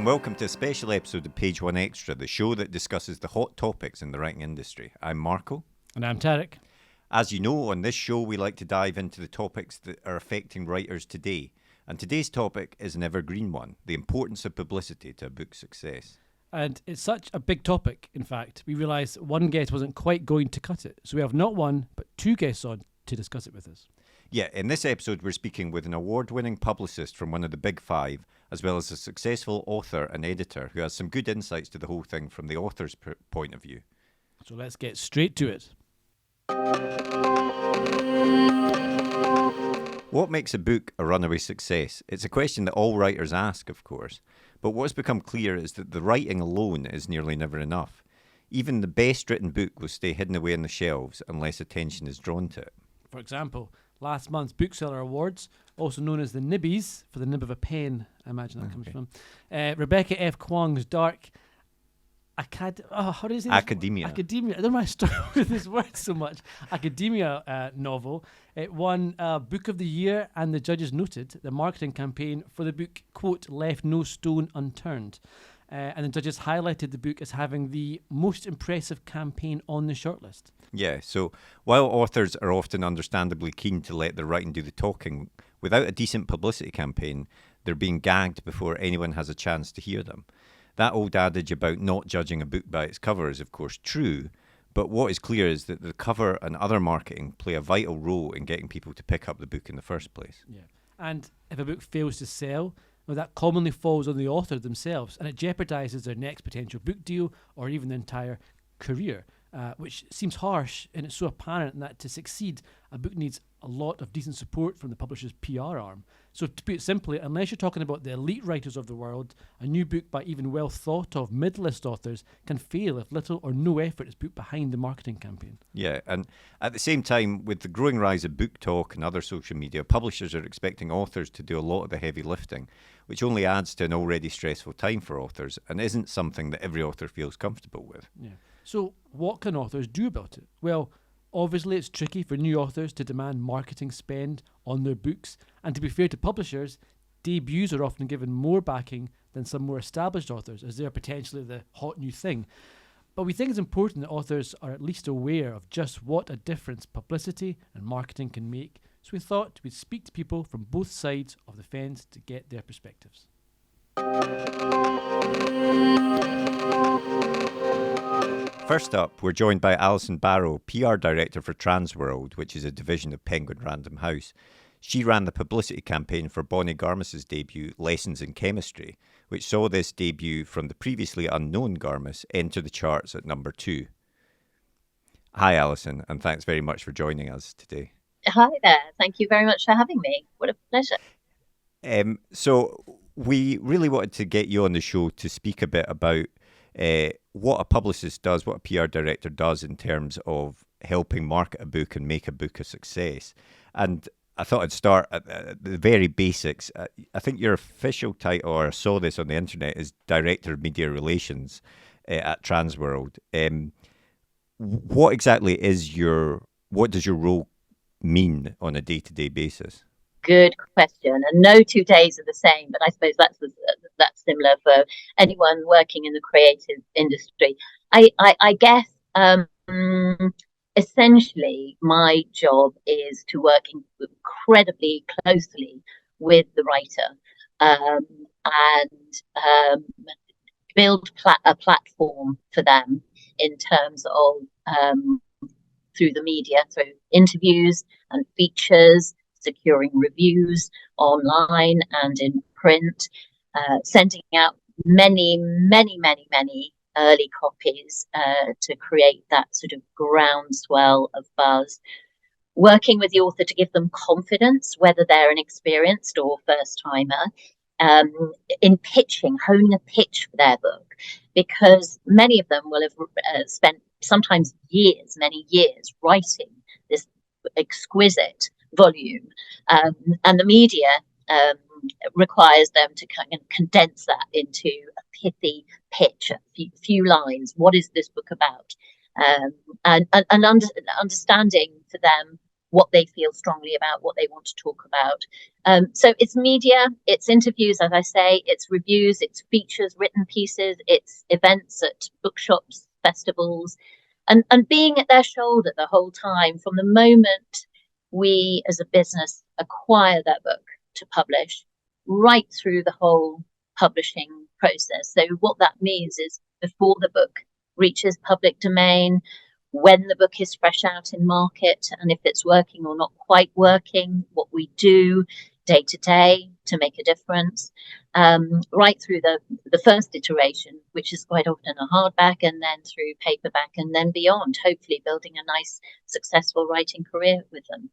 and welcome to a special episode of Page One Extra, the show that discusses the hot topics in the writing industry. I'm Marco. And I'm Tarek. As you know, on this show we like to dive into the topics that are affecting writers today. And today's topic is an evergreen one, the importance of publicity to a book's success. And it's such a big topic, in fact, we realised one guest wasn't quite going to cut it. So we have not one, but two guests on to discuss it with us. Yeah, in this episode we're speaking with an award-winning publicist from one of the big five, as well as a successful author and editor who has some good insights to the whole thing from the author's point of view. So let's get straight to it. What makes a book a runaway success? It's a question that all writers ask, of course. But what's become clear is that the writing alone is nearly never enough. Even the best written book will stay hidden away on the shelves unless attention is drawn to it. For example, last month's Bookseller Awards, also known as the Nibbies, for the nib of a pen, I imagine that comes from, Rebecca F. Kwong's dark how do you say this? Academia. Academia. I don't know why I struggle with this word so much. Academia novel. It won Book of the Year, and the judges noted the marketing campaign for the book, quote, left no stone unturned. And the judges highlighted the book as having the most impressive campaign on the shortlist. Yeah, so while authors are often understandably keen to let their writing do the talking, without a decent publicity campaign, they're being gagged before anyone has a chance to hear them. That old adage about not judging a book by its cover is of course true, but what is clear is that the cover and other marketing play a vital role in getting people to pick up the book in the first place. Yeah, and if a book fails to sell, well, that commonly falls on the author themselves, and it jeopardises their next potential book deal or even the entire career, which seems harsh, and it's so apparent that to succeed, a book needs a lot of decent support from the publisher's PR arm. So to put it simply, unless you're talking about the elite writers of the world, a new book by even well thought of mid-list authors can fail if little or no effort is put behind the marketing campaign. Yeah, and at the same time, with the growing rise of book talk and other social media, publishers are expecting authors to do a lot of the heavy lifting, which only adds to an already stressful time for authors and isn't something that every author feels comfortable with. Yeah. So what can authors do about it? Well, obviously it's tricky for new authors to demand marketing spend on their books, and to be fair to publishers, debuts are often given more backing than some more established authors, as they are potentially the hot new thing. But we think it's important that authors are at least aware of just what a difference publicity and marketing can make, so we thought we'd speak to people from both sides of the fence to get their perspectives. First up, we're joined by Alison Barrow, PR Director for Transworld, which is a division of Penguin Random House. She ran the publicity campaign for Bonnie Garmus's debut, Lessons in Chemistry, which saw this debut from the previously unknown Garmus enter the charts at number 2. Hi, Alison, and thanks very much for joining us today. Hi there. Thank you very much for having me. What a pleasure. So we really wanted to get you on the show to speak a bit about what a publicist does, what a PR director does in terms of helping market a book and make a book a success. And I thought I'd start at the very basics. I think your official title, or I saw this on the internet, is Director of Media Relations at Transworld. What exactly what does your role mean on a day-to-day basis? Good question. And no 2 days are the same, but I suppose that's similar for anyone working in the creative industry. I guess essentially my job is to work incredibly closely with the writer and build a platform for them in terms of through the media, through interviews and features, securing reviews online and in print, sending out many early copies to create that sort of groundswell of buzz, working with the author to give them confidence, whether they're an experienced or first-timer, in pitching, honing a pitch for their book, because many of them will have spent sometimes many years writing this exquisite volume, and the media requires them to kind of condense that into a pithy pitch, a few lines. What is this book about? And understanding for them what they feel strongly about, what they want to talk about. So it's media, it's interviews, as I say, it's reviews, it's features, written pieces, it's events at bookshops, festivals, and being at their shoulder the whole time from the moment we as a business acquire their book to publish, right through the whole publishing process. So what that means is before the book reaches public domain, when the book is fresh out in market, and if it's working or not quite working, what we do day to day to make a difference, right through the first iteration, which is quite often a hardback, and then through paperback, and then beyond, hopefully building a nice, successful writing career with them.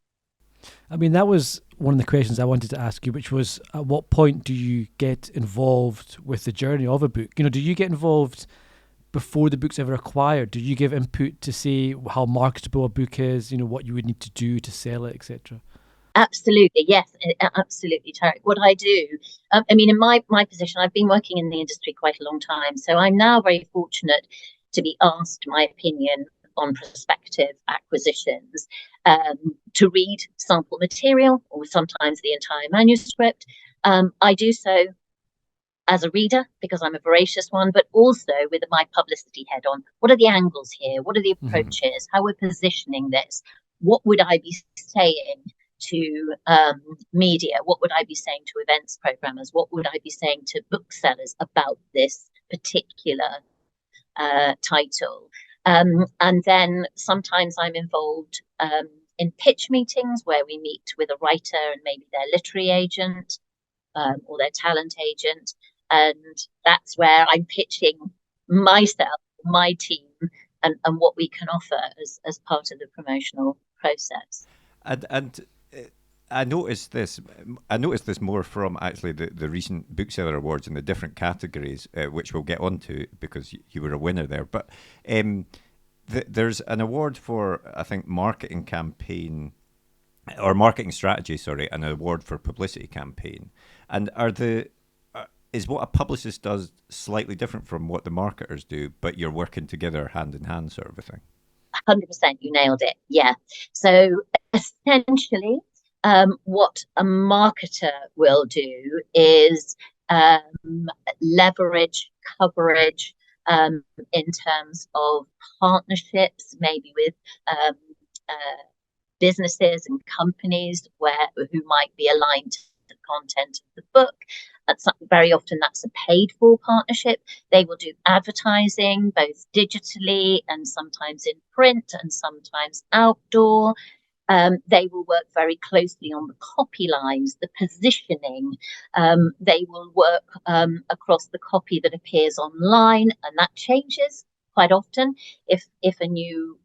I mean, that was one of the questions I wanted to ask you, which was, at what point do you get involved with the journey of a book? You know, do you get involved before the book's ever acquired? Do you give input to say how marketable a book is, you know, what you would need to do to sell it, etc.? Absolutely, yes, absolutely, Tarek. What I do, I mean, in my position, I've been working in the industry quite a long time, so I'm now very fortunate to be asked my opinion on prospective acquisitions, to read sample material or sometimes the entire manuscript. I do so as a reader, because I'm a voracious one, but also with my publicity head on. What are the angles here? What are the approaches? How we're positioning this? What would I be saying to media? What would I be saying to events programmers? What would I be saying to booksellers about this particular title? And then sometimes I'm involved in pitch meetings where we meet with a writer and maybe their literary agent or their talent agent. And that's where I'm pitching myself, my team, and what we can offer as part of the promotional process. And I noticed this more from actually the recent Bookseller Awards in the different categories, which we'll get onto because you were a winner there. But there's an award for, I think, marketing campaign or marketing strategy, sorry, and an award for publicity campaign. And is what a publicist does slightly different from what the marketers do, but you're working together hand in hand, sort of a thing? 100%, you nailed it. Yeah. So essentially, what a marketer will do is leverage coverage in terms of partnerships, maybe with businesses and companies who might be aligned to the content of the book. Very often that's a paid for partnership. They will do advertising, both digitally and sometimes in print and sometimes outdoor. They will work very closely on the copy lines, the positioning. They will work across the copy that appears online, and that changes quite often. If a new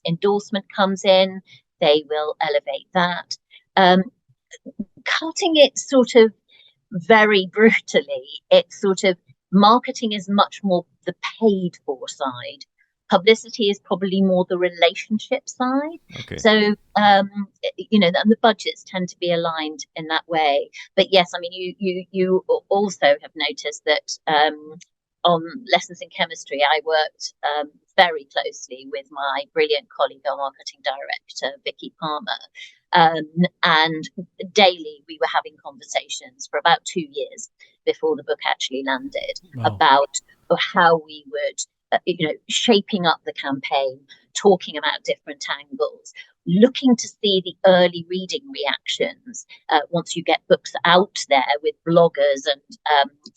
endorsement comes in, they will elevate that. Cutting it sort of very brutally, it's sort of marketing is much more the paid for side. Publicity is probably more the relationship side. Okay. So, and the budgets tend to be aligned in that way. But yes, I mean, you also have noticed that on Lessons in Chemistry, I worked very closely with my brilliant colleague, our marketing director, Vicky Palmer. And daily we were having conversations for about 2 years before the book actually landed. Wow. About how we would, shaping up the campaign, talking about different angles, looking to see the early reading reactions once you get books out there with bloggers and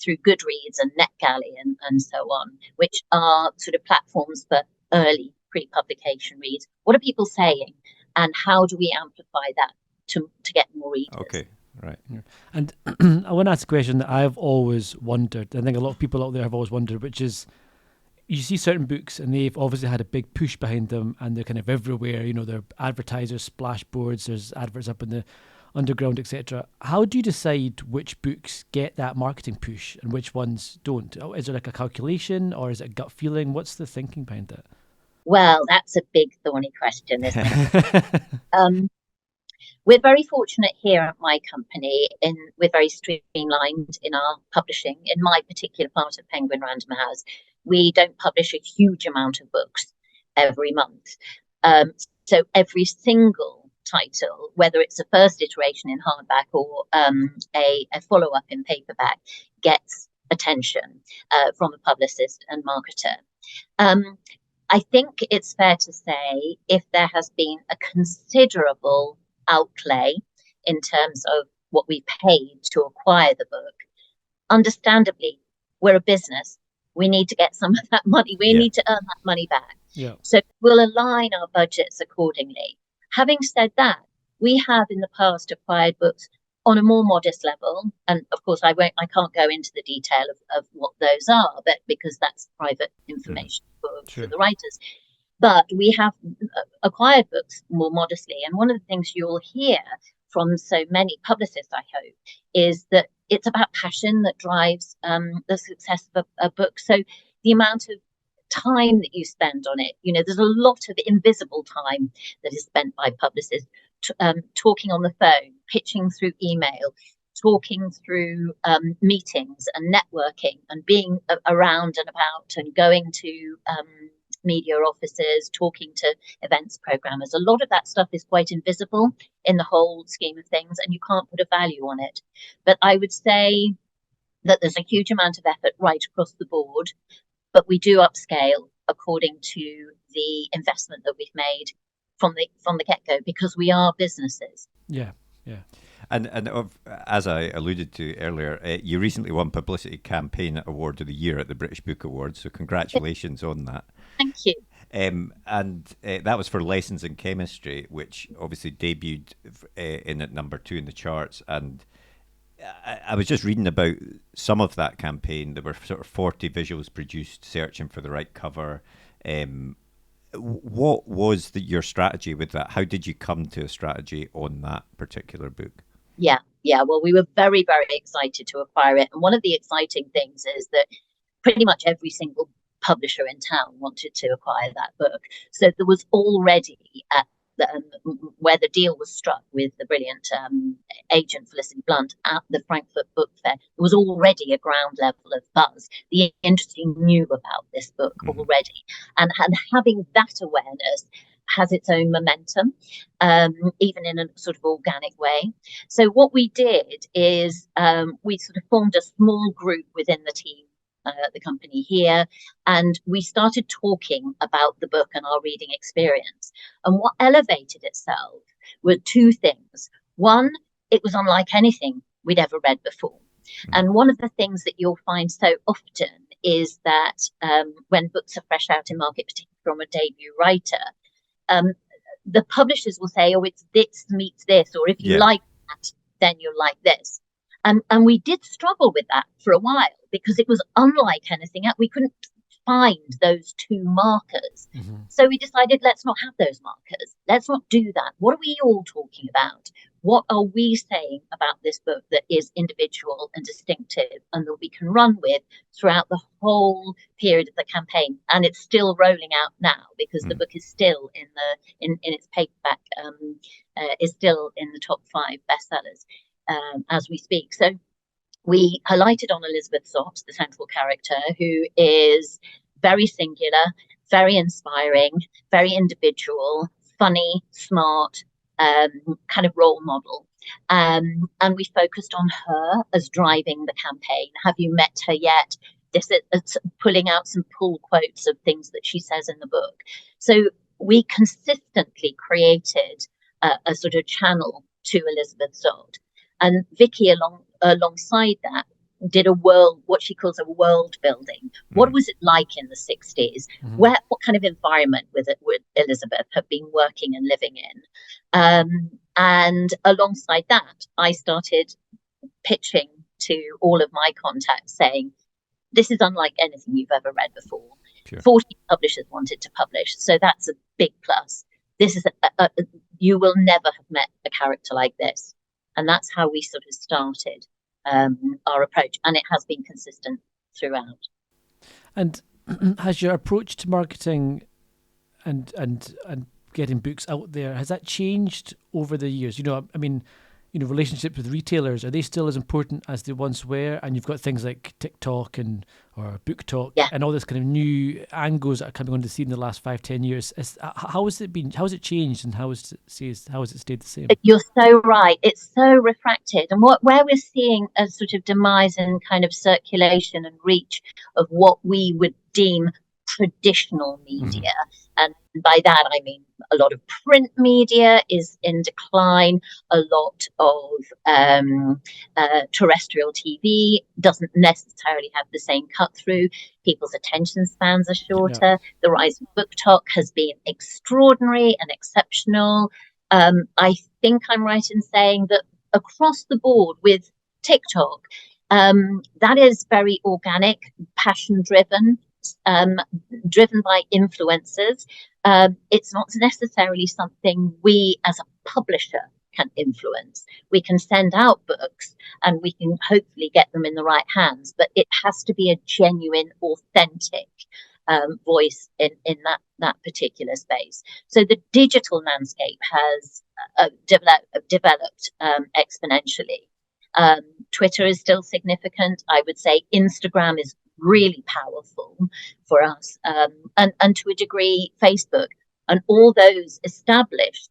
through Goodreads and NetGalley and so on, which are sort of platforms for early pre-publication reads. What are people saying? And how do we amplify that to get more readers? Okay, right. Yeah. And I want to ask a question that I've always wondered. I think a lot of people out there have always wondered, which is, you see certain books and they've obviously had a big push behind them and they're kind of everywhere. You know, they're advertisers, splash boards, there's adverts up in the underground, etc. How do you decide which books get that marketing push and which ones don't? Is there like a calculation or is it a gut feeling? What's the thinking behind that? Well, that's a big thorny question, isn't it? We're very fortunate here at my company, we're very streamlined in our publishing. In my particular part of Penguin Random House, we don't publish a huge amount of books every month. So every single title, whether it's a first iteration in hardback or a follow-up in paperback, gets attention from a publicist and marketer. I think it's fair to say if there has been a considerable outlay in terms of what we paid to acquire the book, understandably, we're a business. We need to get some of that money. We need to earn that money back. Yeah. So we'll align our budgets accordingly. Having said that, we have in the past acquired books on a more modest level. And of course, I can't go into the detail of what those are, but because that's private information for the writers. But we have acquired books more modestly. And one of the things you'll hear from so many publicists, I hope, is that it's about passion that drives the success of a book. So the amount of time that you spend on it, there's a lot of invisible time that is spent by publicists talking on the phone, pitching through email, talking through meetings and networking and being around and about and going to media offices, talking to events programmers. A lot of that stuff is quite invisible in the whole scheme of things, and you can't put a value on it. But I would say that there's a huge amount of effort right across the board, but we do upscale according to the investment that we've made from the get-go, because we are businesses. Yeah. And as I alluded to earlier, you recently won Publicity Campaign Award of the Year at the British Book Awards, so congratulations on that. Thank you. And that was for Lessons in Chemistry, which obviously debuted in at number 2 in the charts. And I was just reading about some of that campaign. There were sort of 40 visuals produced searching for the right cover. What was your strategy with that? How did you come to a strategy on that particular book? Yeah. Well, we were very, very excited to acquire it. And one of the exciting things is that pretty much every single publisher in town wanted to acquire that book. So there was already at where the deal was struck with the brilliant agent Felicity Blunt at the Frankfurt Book Fair, there was already a ground level of buzz. The industry knew about this book already, and having that awareness has its own momentum, even in a sort of organic way. So what we did is we sort of formed a small group within the team, the company here, and we started talking about the book and our reading experience. And what elevated itself were two things. One, it was unlike anything we'd ever read before. And one of the things that you'll find so often is that when books are fresh out in market, particularly from a debut writer, the publishers will say, oh, it's this meets this, or if you like that, then you'll like this. And we did struggle with that for a while because it was unlike anything else. We couldn't find those two markers. So we decided, let's not have those markers. Let's not do that. What are we all talking about? What are we saying about this book that is individual and distinctive and that we can run with throughout the whole period of the campaign? And it's still rolling out now because the book is still in its paperback, is still in the top 5 bestsellers as we speak. So we highlighted on Elizabeth Zott, the central character, who is very singular, very inspiring, very individual, funny, smart, kind of role model. And we focused on her as driving the campaign. Have you met her yet? This is pulling out some pull quotes of things that she says in the book. So we consistently created a sort of channel to Elizabeth Zott. And Vicky, alongside that, did what she calls a world building. What was it like in the 60s? What kind of environment would Elizabeth have been working and living in? And alongside that, I started pitching to all of my contacts saying, this is unlike anything you've ever read before. Sure. 40 publishers wanted to publish. So that's a big plus. This is you will never have met a character like this. And that's how we sort of started our approach, and it has been consistent throughout. And has your approach to marketing and getting books out there, has that changed over the years? You know, I mean, relationships with retailers, are they still as important as they once were? And you've got things like TikTok or Book Talk and all this kind of new angles that are coming on the scene in the last 5-10 years. How has it been? How has it changed, and how has it stayed the same? You're so right. It's so refracted, and where we're seeing a sort of demise in kind of circulation and reach of what we would deem traditional media. And by that, I mean a lot of print media is in decline. A lot of terrestrial TV doesn't necessarily have the same cut through. People's attention spans are shorter. Yeah. The rise of Book Talk has been extraordinary and exceptional. I think I'm right in saying that across the board with TikTok, that is very organic, passion-driven, driven by influencers. It's not necessarily something we as a publisher can influence. We can send out books and we can hopefully get them in the right hands, but it has to be a genuine, authentic voice in that particular space. So the digital landscape has developed exponentially. Twitter is still significant. I would say Instagram is really powerful for us, and to a degree Facebook, and all those established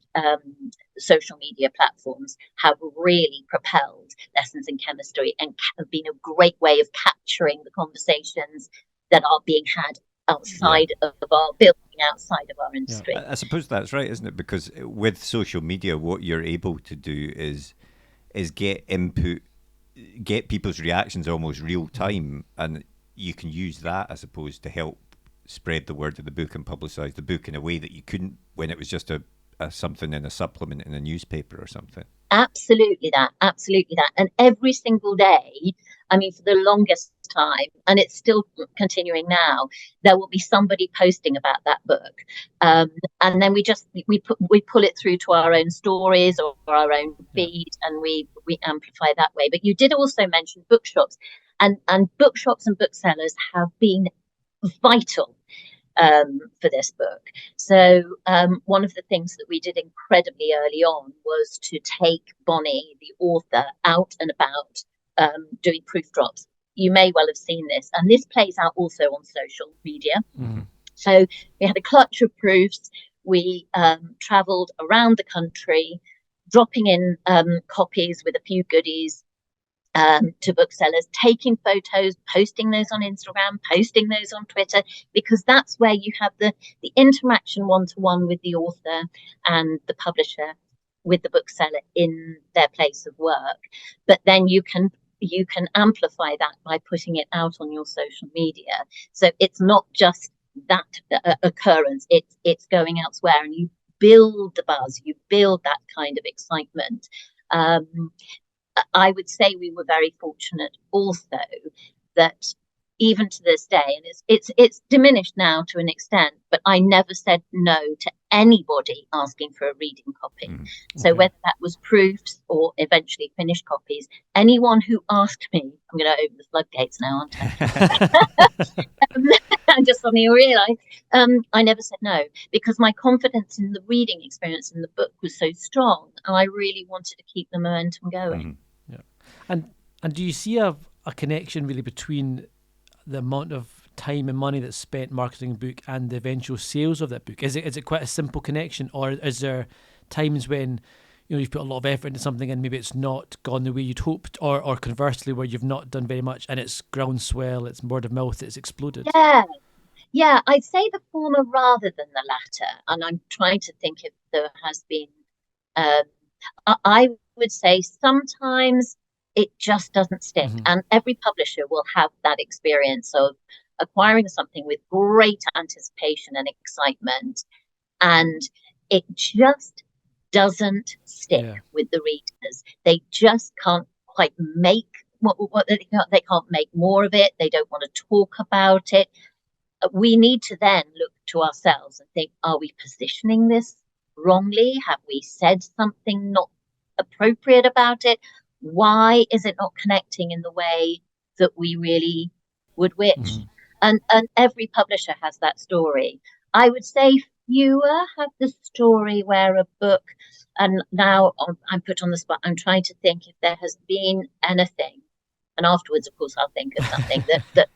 social media platforms have really propelled Lessons in Chemistry and have been a great way of capturing the conversations that are being had outside of our building, outside of our industry. I suppose that's right, isn't it? Because with social media, what you're able to do is get input, get people's reactions almost real time, and you can use that, I suppose, to help spread the word of the book and publicise the book in a way that you couldn't when it was just a something in a supplement in a newspaper or something. Absolutely that. And every single day, I mean, for the longest time, and it's still continuing now, there will be somebody posting about that book, and then we pull it through to our own stories or our own feed, and we amplify that way. But you did also mention bookshops, and bookshops and booksellers have been vital for this book. So one of the things that we did incredibly early on was to take Bonnie, the author, out and about doing proof drops. You may well have seen this, and this plays out also on social media. So we had a clutch of proofs. We travelled around the country, dropping in copies with a few goodies to booksellers, taking photos, posting those on Instagram, posting those on Twitter, because that's where you have the interaction one-to-one with the author and the publisher with the bookseller in their place of work. But then you can amplify that by putting it out on your social media. So it's not just that occurrence, it's going elsewhere, and you build the buzz, you build that kind of excitement. I would say we were very fortunate also that even to this day, and it's diminished now to an extent, but I never said no to anybody asking for a reading copy. So whether that was proofs or eventually finished copies, anyone who asked me, I'm going to open the floodgates now, aren't I? I just suddenly realised I never said no, because my confidence in the reading experience in the book was so strong, and I really wanted to keep the momentum going. And do you see a connection really between the amount of time and money that's spent marketing a book and the eventual sales of that book? Is it quite a simple connection, or is there times when you've put a lot of effort into something and maybe it's not gone the way you'd hoped, or conversely where you've not done very much and it's groundswell, it's word of mouth, it's exploded? Yeah, I'd say the former rather than the latter, and I'm trying to think if there has been. I would say sometimes it just doesn't stick. And every publisher will have that experience of acquiring something with great anticipation and excitement, and it just doesn't stick with the readers. They just can't quite make what they can't make more of it. They don't want to talk about it. We need to then look to ourselves and think, are we positioning this wrongly? Have we said something not appropriate about it? Why is it not connecting in the way that we really would wish? And every publisher has that story. I would say you have the story where a book, and now I'm put on the spot, I'm trying to think if there has been anything, and afterwards, of course, I'll think of something that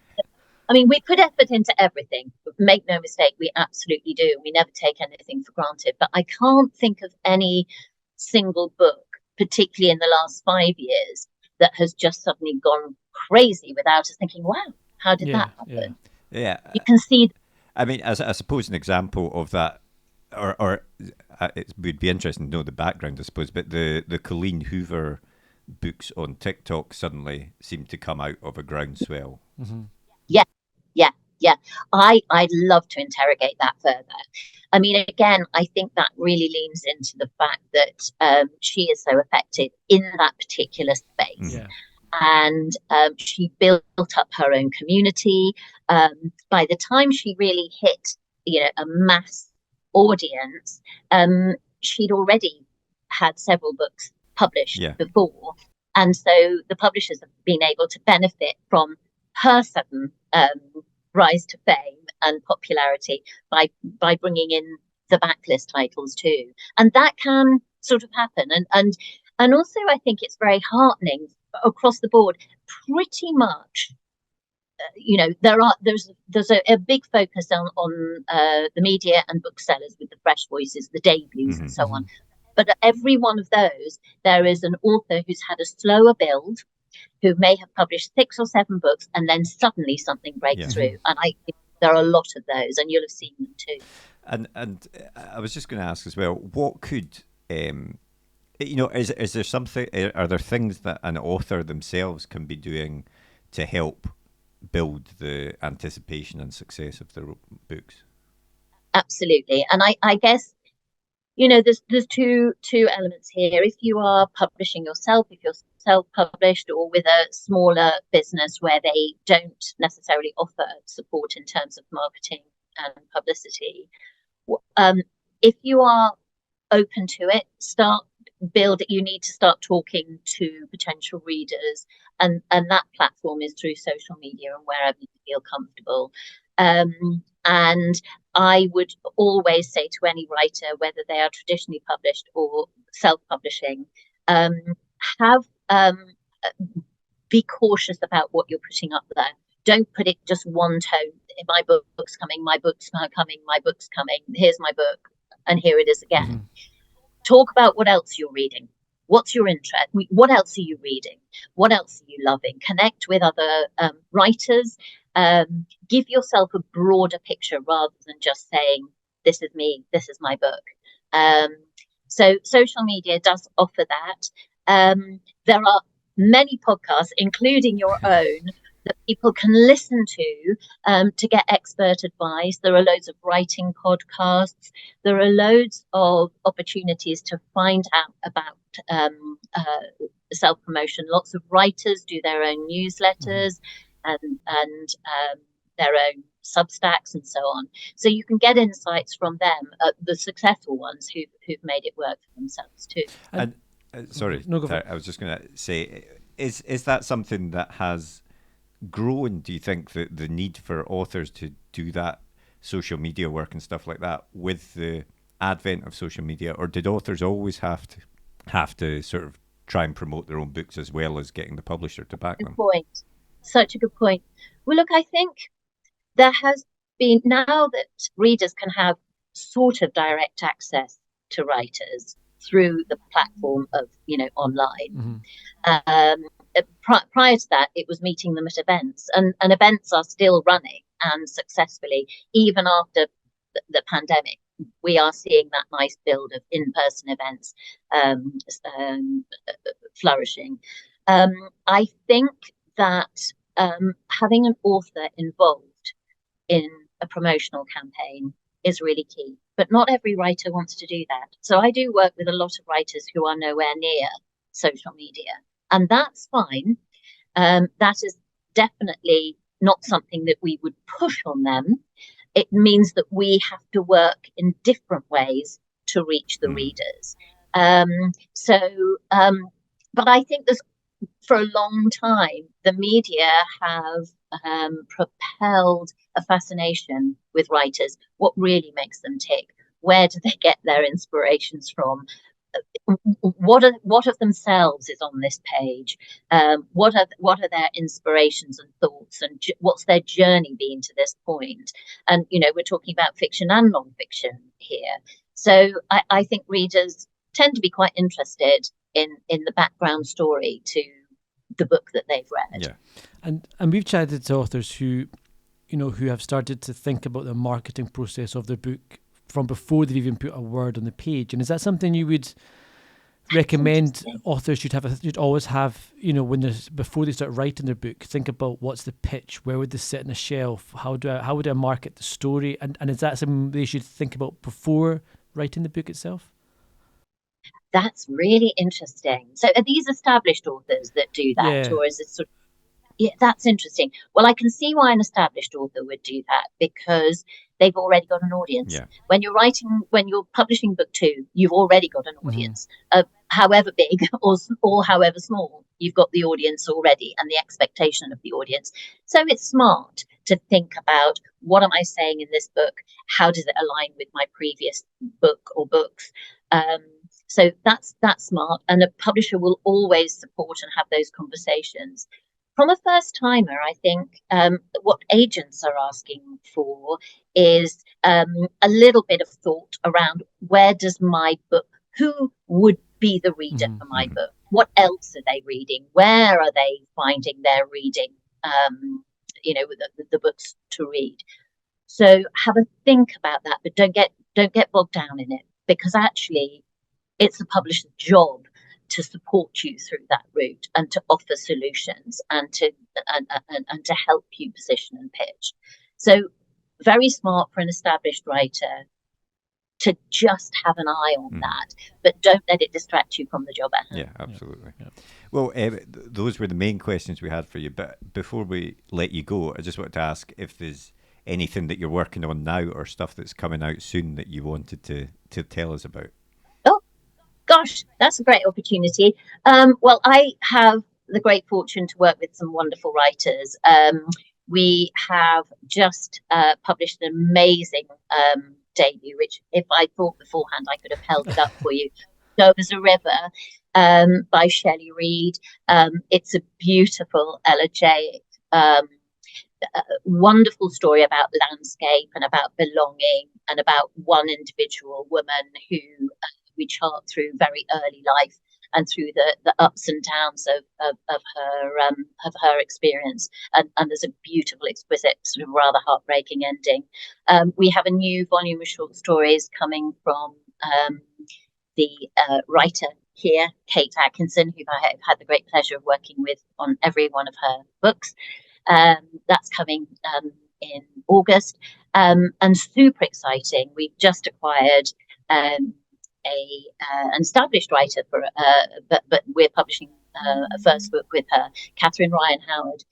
I mean, we put effort into everything. Make no mistake, we absolutely do. We never take anything for granted. But I can't think of any single book, particularly in the last 5 years, that has just suddenly gone crazy without us thinking, wow, how did that happen? Yeah. You can see. I mean, as I suppose an example of that, or it would be interesting to know the background, I suppose, but the Colleen Hoover books on TikTok suddenly seem to come out of a groundswell. Mm-hmm. Yeah. I'd love to interrogate that further. I mean, again, I think that really leans into the fact that she is so effective in that particular space. Yeah. And she built up her own community. By the time she really hit, a mass audience, she'd already had several books published before. And so the publishers have been able to benefit from her sudden rise to fame and popularity by bringing in the backlist titles too. And that can sort of happen. And also, I think it's very heartening across the board. Pretty much, there's a big focus on the media and booksellers with the fresh voices, the debuts, and so on. But at every one of those, there is an author who's had a slower build, who may have published 6 or 7 books, and then suddenly something breaks through. And I think there are a lot of those, and you'll have seen them too. And I was just going to ask as well, what could is there something? Are there things that an author themselves can be doing to help build the anticipation and success of their books? Absolutely, and I guess there's two elements here. If you are publishing yourself, if you're self-published, or with a smaller business where they don't necessarily offer support in terms of marketing and publicity, if you are open to it, you need to start talking to potential readers, and that platform is through social media and wherever you feel comfortable. And I would always say to any writer, whether they are traditionally published or self-publishing, be cautious about what you're putting up there. Don't put it just one tone. My book's coming, my book's coming, my book's coming. Here's my book, and here it is again. Talk about what else you're reading. What's your interest? What else are you reading? What else are you loving? Connect with other writers. Give yourself a broader picture rather than just saying, this is me, this is my book. So social media does offer that. There are many podcasts, including your own, that people can listen to get expert advice. There are loads of writing podcasts. There are loads of opportunities to find out about self-promotion. Lots of writers do their own newsletters and their own Substacks and so on. So you can get insights from them, the successful ones who've made it work for themselves too. And I was just going to say, is that something that has grown, do you think, the need for authors to do that social media work and stuff like that with the advent of social media, or did authors always have to sort of try and promote their own books as well as getting the publisher to back them? Good point. Such a good point. Well, look, I think there has been, now that readers can have sort of direct access to writers through the platform of online. Prior to that, it was meeting them at events, and events are still running and successfully even after the pandemic. We are seeing that nice build of in-person events flourishing. I think that having an author involved in a promotional campaign is really key, but not every writer wants to do that. So I do work with a lot of writers who are nowhere near social media, and that's fine. That is definitely not something that we would push on them. It means that we have to work in different ways to reach the readers. But I think for a long time, the media have propelled a fascination with writers, what really makes them tick, Where do they get their inspirations from? What of themselves is on this page? What are their inspirations and thoughts, and what's their journey been to this point? And we're talking about fiction and non-fiction here, so I think readers tend to be quite interested in the background story to the book that they've read. Yeah, and we've chatted to authors who have started to think about the marketing process of their book from before they've even put a word on the page. And is that something you would recommend authors should always have, before they start writing their book, think about what's the pitch, where would this sit on a shelf, how would I market the story, and is that something they should think about before writing the book itself? That's really interesting. So are these established authors that do that, or is it sort of... Yeah, that's interesting. Well, I can see why an established author would do that, because they've already got an audience. Yeah. When you're publishing book 2, you've already got an audience. However big or however small, you've got the audience already and the expectation of the audience. So it's smart to think about, what am I saying in this book? How does it align with my previous book or books? So that's smart, and a publisher will always support and have those conversations. From a first timer, I think what agents are asking for is a little bit of thought around, where does my book, who would be the reader for my book? What else are they reading? Where are they finding their reading, the books to read? So have a think about that, but don't get bogged down in it, because actually it's the publisher's job to support you through that route and to offer solutions and to help you position and pitch. So very smart for an established writer to just have an eye on that, but don't let it distract you from the job at hand. Yeah, absolutely. Yeah. Well, those were the main questions we had for you. But before we let you go, I just wanted to ask if there's anything that you're working on now or stuff that's coming out soon that you wanted to tell us about. Gosh, that's a great opportunity. Well, I have the great fortune to work with some wonderful writers. We have just published an amazing debut, which if I thought beforehand, I could have held it up for you. Go as a River by Shelley Reid. It's a beautiful elegiac, wonderful story about landscape and about belonging and about one individual woman who we chart through very early life and through the ups and downs of her experience. And there's a beautiful, exquisite, sort of rather heartbreaking ending. We have a new volume of short stories coming from the writer here, Kate Atkinson, who I have had the great pleasure of working with on every one of her books. That's coming in August, and super exciting. We've just acquired an established writer but we're publishing a first book with her, Catherine Ryan Howard,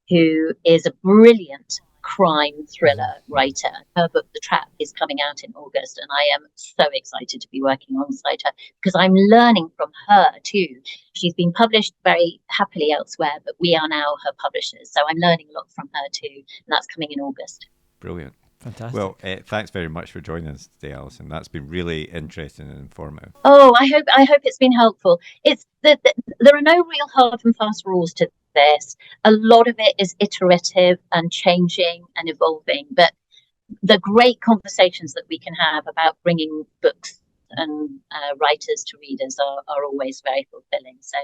who is a brilliant crime thriller writer. Her book, The Trap, is coming out in August, and I am so excited to be working alongside her because I'm learning from her too. She's been published very happily elsewhere, but we are now her publishers, so I'm learning a lot from her too, and that's coming in August. Brilliant. Fantastic. Well, thanks very much for joining us today, Alison. That's been really interesting and informative. Oh, I hope it's been helpful. It's there are no real hard and fast rules to this. A lot of it is iterative and changing and evolving, but the great conversations that we can have about bringing books and writers to readers are always very fulfilling. So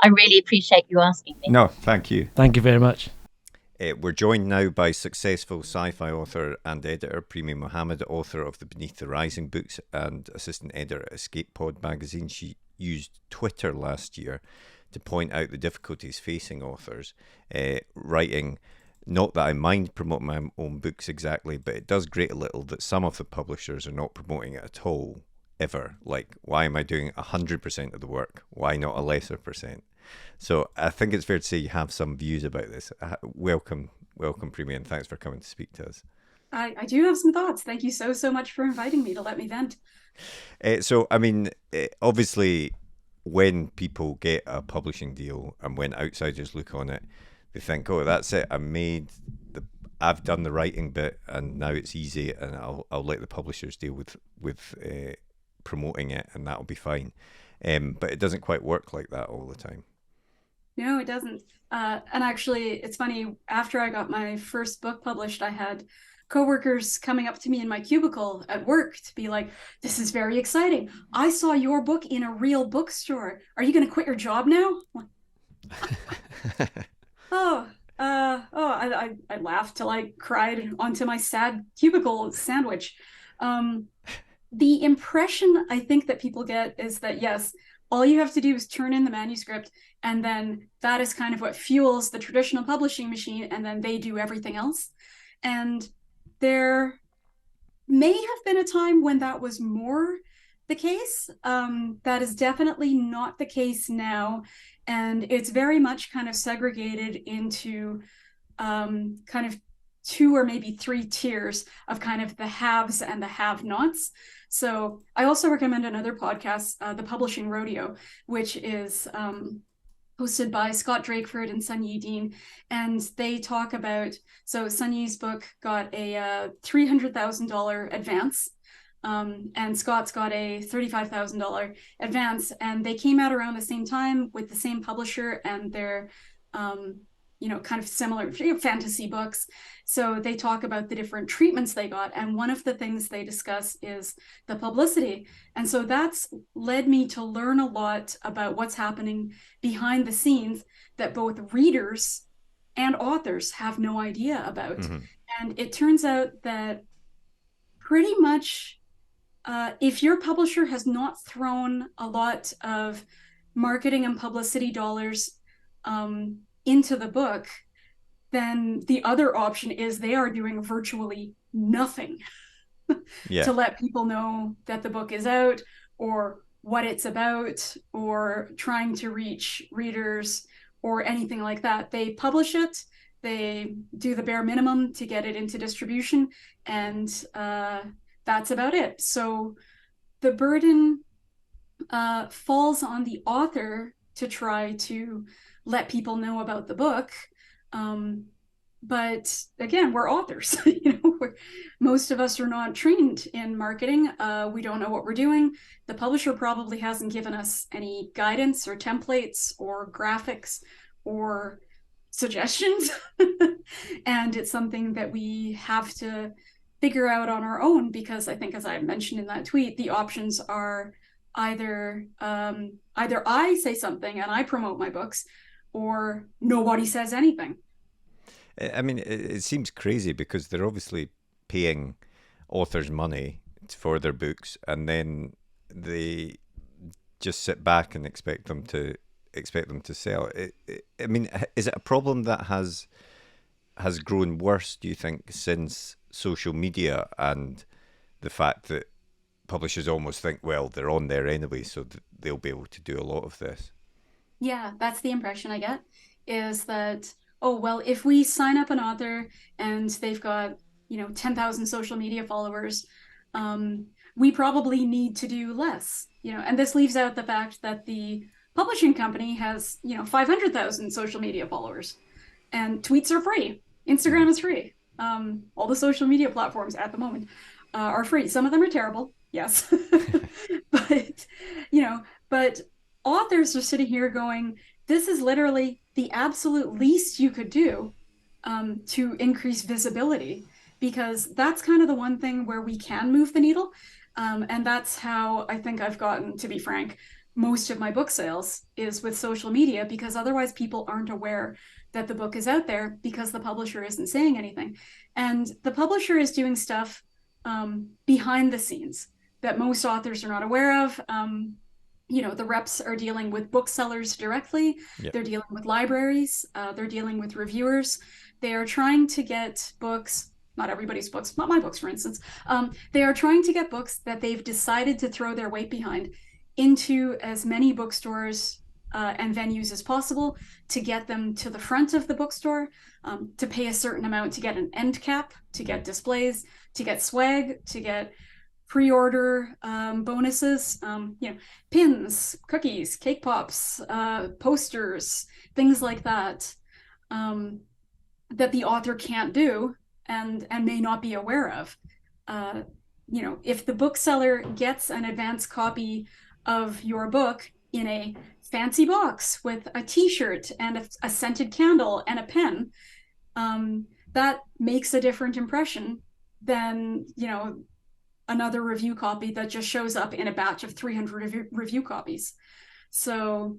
I really appreciate you asking me. No, thank you. Thank you very much. We're joined now by successful sci-fi author and editor Premee Mohamed, author of the Beneath the Rising books and assistant editor at Escape Pod magazine. She used Twitter last year to point out the difficulties facing authors writing. Not that I mind promoting my own books exactly, but it does grate a little that some of the publishers are not promoting it at all, ever. Like, why am I doing 100% of the work? Why not a lesser percent? So I think it's fair to say you have some views about this. Welcome, Premee, and thanks for coming to speak to us. I do have some thoughts. Thank you so much for inviting me to let me vent. So, I mean, obviously, when people get a publishing deal and when outsiders look on it, they think, oh, that's it. I've done the writing bit, and now it's easy, and I'll let the publishers deal with promoting it, and that'll be fine. But it doesn't quite work like that all the time. No, it doesn't. And actually, it's funny, after I got my first book published, I had coworkers coming up to me in my cubicle at work to be like, "This is very exciting. I saw your book in a real bookstore. Are you going to quit your job now?" I laughed till I cried onto my sad cubicle sandwich. The impression I think that people get is that, yes, all you have to do is turn in the manuscript, and then that is kind of what fuels the traditional publishing machine, and then they do everything else. And there may have been a time when that was more the case. That is definitely not the case now. And it's very much kind of segregated into kind of 2 or maybe 3 tiers of kind of the haves and the have-nots. So I also recommend another podcast, The Publishing Rodeo, which is hosted by Scott Drakeford and Sunyi Dean. And they talk about, so Sunyi's book got a $300,000 advance, and Scott's got a $35,000 advance. And they came out around the same time with the same publisher, and they're kind of similar fantasy books. So they talk about the different treatments they got. And one of the things they discuss is the publicity. And so that's led me to learn a lot about what's happening behind the scenes that both readers and authors have no idea about. Mm-hmm. And it turns out that pretty much if your publisher has not thrown a lot of marketing and publicity dollars into the book, then the other option is they are doing virtually nothing to let people know that the book is out, or what it's about, or trying to reach readers, or anything like that. They publish it, they do the bare minimum to get it into distribution, and that's about it. So the burden falls on the author to try to let people know about the book. But again, we're authors. Most of us are not trained in marketing. We don't know what we're doing. The publisher probably hasn't given us any guidance or templates or graphics or suggestions. And it's something that we have to figure out on our own, because I think, as I mentioned in that tweet, the options are either I say something and I promote my books, or nobody says anything. I mean, it seems crazy because they're obviously paying authors money for their books, and then they just sit back and expect them to sell. I mean, is it a problem that has grown worse, do you think, since social media and the fact that publishers almost think, well, they're on there anyway, so they'll be able to do a lot of this? Yeah, that's the impression I get, is that, oh, well, if we sign up an author and they've got, 10,000 social media followers, we probably need to do less, and this leaves out the fact that the publishing company has, 500,000 social media followers, and tweets are free. Instagram is free. All the social media platforms at the moment are free. Some of them are terrible, yes. but authors are sitting here going, this is literally the absolute least you could do to increase visibility, because that's kind of the one thing where we can move the needle. And that's how I think I've gotten, to be frank, most of my book sales is with social media, because otherwise people aren't aware that the book is out there because the publisher isn't saying anything. And the publisher is doing stuff behind the scenes that most authors are not aware of. The reps are dealing with booksellers directly. Yep. They're dealing with libraries. They're dealing with reviewers. They are trying to get books, not everybody's books, not my books, for instance. They are trying to get books that they've decided to throw their weight behind into as many bookstores and venues as possible, to get them to the front of the bookstore, to pay a certain amount to get an end cap, to get displays, to get swag, to get pre-order bonuses, pins, cookies, cake pops, posters, things like that, that the author can't do and may not be aware of. If the bookseller gets an advance copy of your book in a fancy box with a t-shirt and a scented candle and a pen, that makes a different impression than, another review copy that just shows up in a batch of 300 review copies. So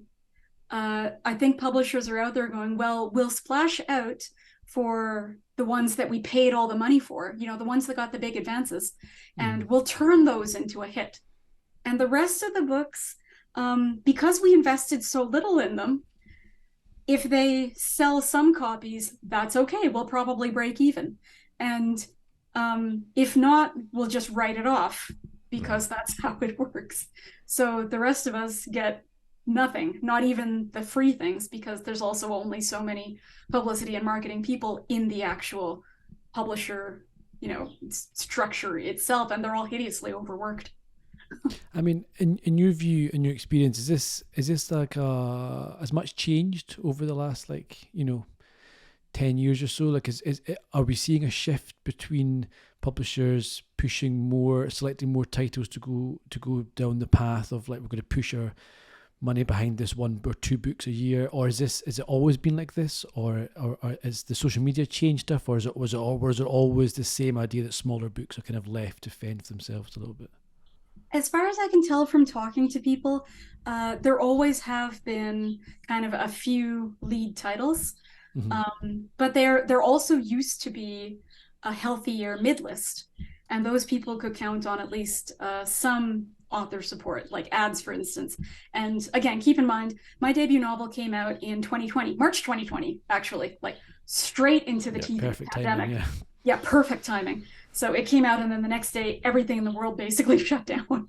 I think publishers are out there going, well, we'll splash out for the ones that we paid all the money for, the ones that got the big advances, and we'll turn those into a hit. And the rest of the books, because we invested so little in them, if they sell some copies, that's okay. We'll probably break even. And if not, we'll just write it off, because that's how it works. So the rest of us get nothing, not even the free things, because there's also only so many publicity and marketing people in the actual publisher, structure itself, and they're all hideously overworked. I mean, in your view, in your experience, is this like as much changed over the last 10 years or so? Like, are we seeing a shift between publishers selecting more titles to go down the path of, like, we're going to push our money behind this 1 or 2 books a year, or is it always been like this, or is the social media changed stuff, or was it always the same idea that smaller books are kind of left to fend for themselves a little bit? As far as I can tell from talking to people, there always have been kind of a few lead titles, but there also used to be a healthier mid-list, and those people could count on at least some author support, like ads, for instance. And again, keep in mind, my debut novel came out in 2020, March 2020, actually, like straight into the teeth of the pandemic. Timing, yeah, perfect timing. So it came out, and then the next day, everything in the world basically shut down.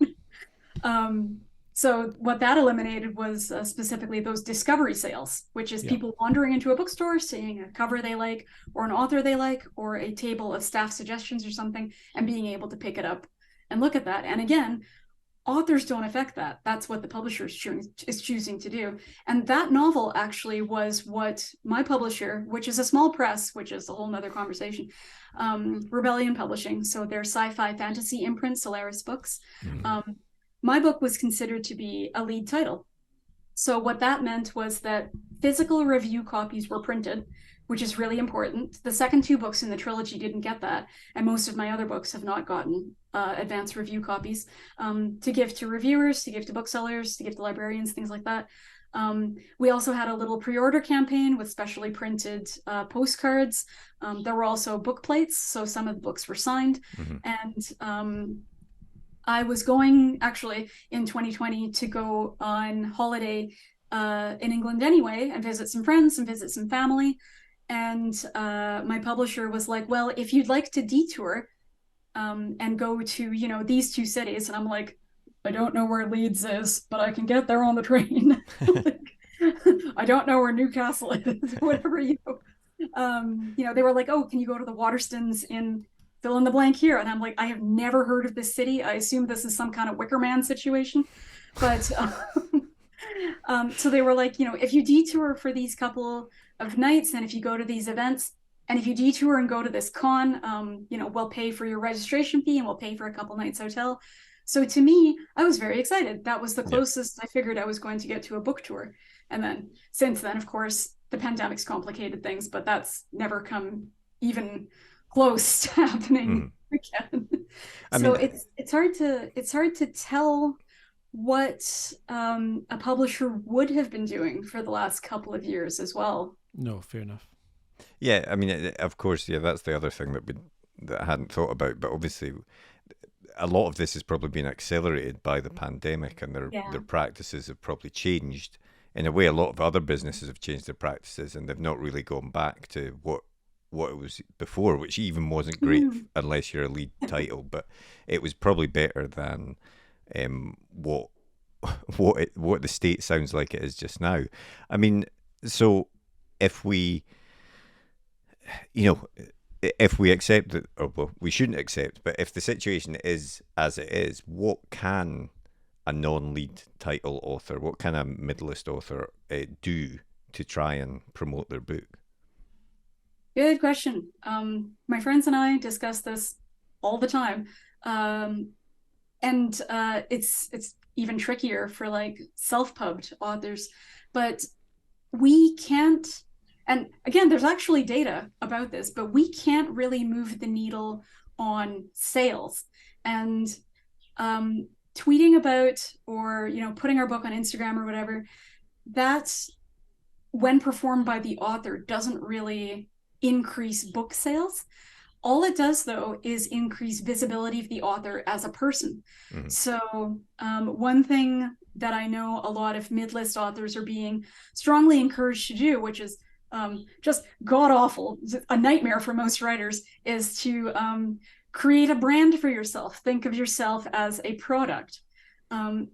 So what that eliminated was specifically those discovery sales, which is people wandering into a bookstore, seeing a cover they like, or an author they like, or a table of staff suggestions or something, and being able to pick it up and look at that. And again, authors don't affect that. That's what the publisher is choosing to do. And that novel actually was what my publisher, which is a small press, which is a whole nother conversation, Rebellion Publishing, so their sci-fi fantasy imprint, Solaris Books, my book was considered to be a lead title. So what that meant was that physical review copies were printed, which is really important. The second 2 books in the trilogy didn't get that, and most of my other books have not gotten advanced review copies to give to reviewers, to give to booksellers, to give to librarians, things like that. We also had a little pre-order campaign with specially printed postcards. There were also book plates, so some of the books were signed. And I was going, actually, in 2020 to go on holiday in England anyway, and visit some friends and visit some family. And my publisher was like, well, if you'd like to detour and go to, these 2 cities. And I'm like, I don't know where Leeds is, but I can get there on the train. I don't know where Newcastle is, whatever they were like, oh, can you go to the Waterstones in fill in the blank here? And I'm like, I have never heard of this city. I assume this is some kind of Wicker Man situation. But so they were like, if you detour for these couple of nights, and if you go to these events, and if you detour and go to this con, we'll pay for your registration fee, and we'll pay for a couple nights hotel. So to me, I was very excited. That was the closest I figured I was going to get to a book tour. And then since then, of course, the pandemic's complicated things, but that's never come even close to happening again. It's hard to tell what a publisher would have been doing for the last couple of years as well. No, fair enough. Yeah, I mean, of course, that's the other thing that I hadn't thought about. But obviously, a lot of this has probably been accelerated by the pandemic, and their practices have probably changed. In a way, a lot of other businesses have changed their practices, and they've not really gone back to what it was before, which even wasn't great unless you're a lead title. But it was probably better than what the state sounds like it is just now. I mean, so if we accept that, or well, we shouldn't accept, but if the situation is as it is, what can a non-lead title author, what can a mid-list author do to try and promote their book? Good question. My friends and I discuss this all the time. And it's even trickier for like self-pubbed authors. But we can't, and again, there's actually data about this, but we can't really move the needle on sales. And tweeting about, or putting our book on Instagram or whatever, that's, when performed by the author, doesn't really increase book sales. All it does, though, is increase visibility of the author as a person. Mm-hmm. So one thing that I know a lot of mid-list authors are being strongly encouraged to do, which is just god-awful, a nightmare for most writers, is to create a brand for yourself. Think of yourself as a product,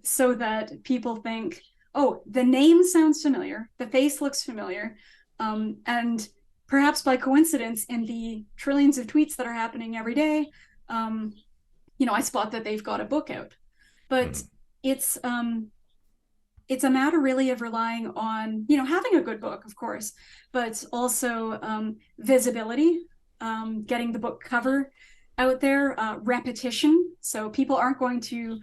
so that people think, oh, the name sounds familiar, the face looks familiar, and perhaps by coincidence, in the trillions of tweets that are happening every day, I spot that they've got a book out. But it's a matter really of relying on, having a good book, of course, but also visibility, getting the book cover out there, repetition. So people aren't going to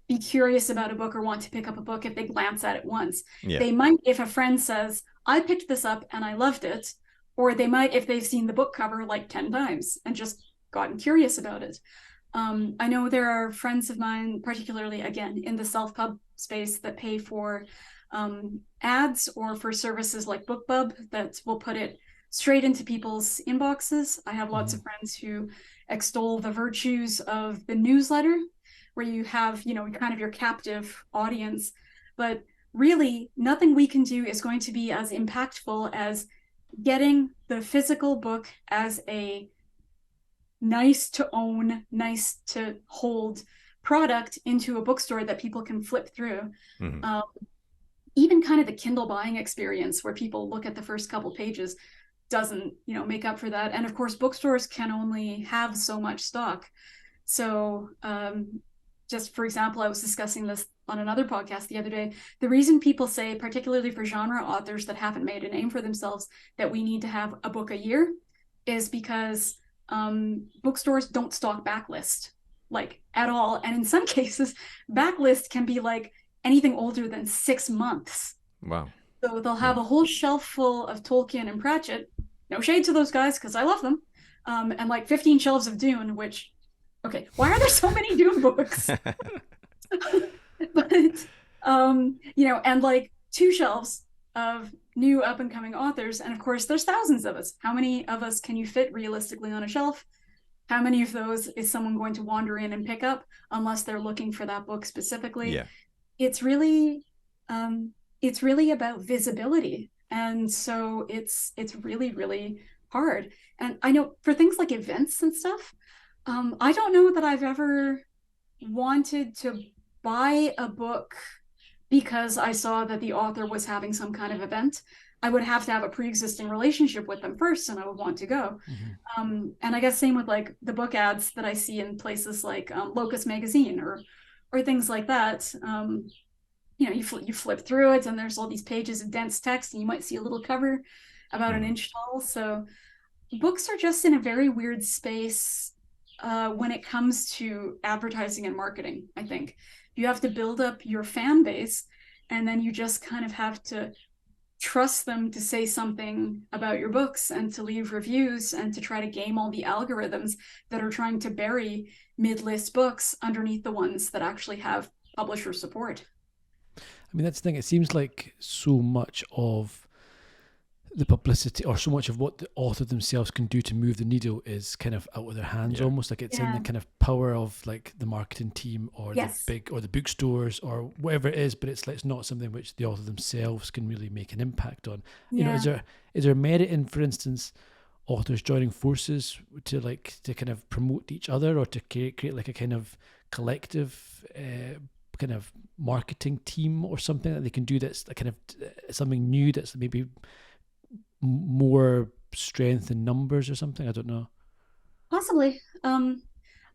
be curious about a book or want to pick up a book if they glance at it once. Yeah. They might, if a friend says, I picked this up and I loved it, or they might if they've seen the book cover like 10 times and just gotten curious about it. I know there are friends of mine, particularly, again, in the self-pub space, that pay for ads or for services like BookBub that will put it straight into people's inboxes. I have lots of friends who extol the virtues of the newsletter, where you have, kind of your captive audience. But really, nothing we can do is going to be as impactful as getting the physical book as a nice to own, nice to hold product into a bookstore that people can flip through. Mm-hmm. Even kind of the Kindle buying experience, where people look at the first couple pages, doesn't, make up for that. And of course, bookstores can only have so much stock. So just for example, I was discussing this on another podcast the other day. The reason people say, particularly for genre authors that haven't made a name for themselves, that we need to have a book a year is because bookstores don't stock backlist, like, at all. And in some cases, backlist can be like anything older than 6 months. Wow. So they'll have a whole shelf full of Tolkien and Pratchett. No shade to those guys, because I love them. And like 15 shelves of Dune, which, okay, why are there so many Dune books? But, and like 2 shelves of new up and coming authors. And of course, there's thousands of us. How many of us can you fit realistically on a shelf? How many of those is someone going to wander in and pick up unless they're looking for that book specifically? Yeah. It's really about visibility. And so it's really, really hard. And I know for things like events and stuff, I don't know that I've ever wanted to buy a book because I saw that the author was having some kind of event. I would have to have a pre-existing relationship with them first, and I would want to go. Mm-hmm. And I guess same with like the book ads that I see in places like Locus Magazine or things like that. You flip through it, and there's all these pages of dense text, and you might see a little cover about an inch tall. So books are just in a very weird space when it comes to advertising and marketing. I think you have to build up your fan base, and then you just kind of have to trust them to say something about your books and to leave reviews and to try to game all the algorithms that are trying to bury mid-list books underneath the ones that actually have publisher support. I mean, that's the thing. It seems like so much of the publicity, or so much of what the author themselves can do to move the needle, is kind of out of their hands. Yeah. Almost like it's in the kind of power of like the marketing team or the bookstores or whatever it is, but it's like it's not something which the author themselves can really make an impact on. Is there merit in, for instance, authors joining forces to kind of promote each other, or to create like a kind of collective kind of marketing team or something that they can do that's kind of something new, that's maybe more strength in numbers or something? I don't know. Possibly. I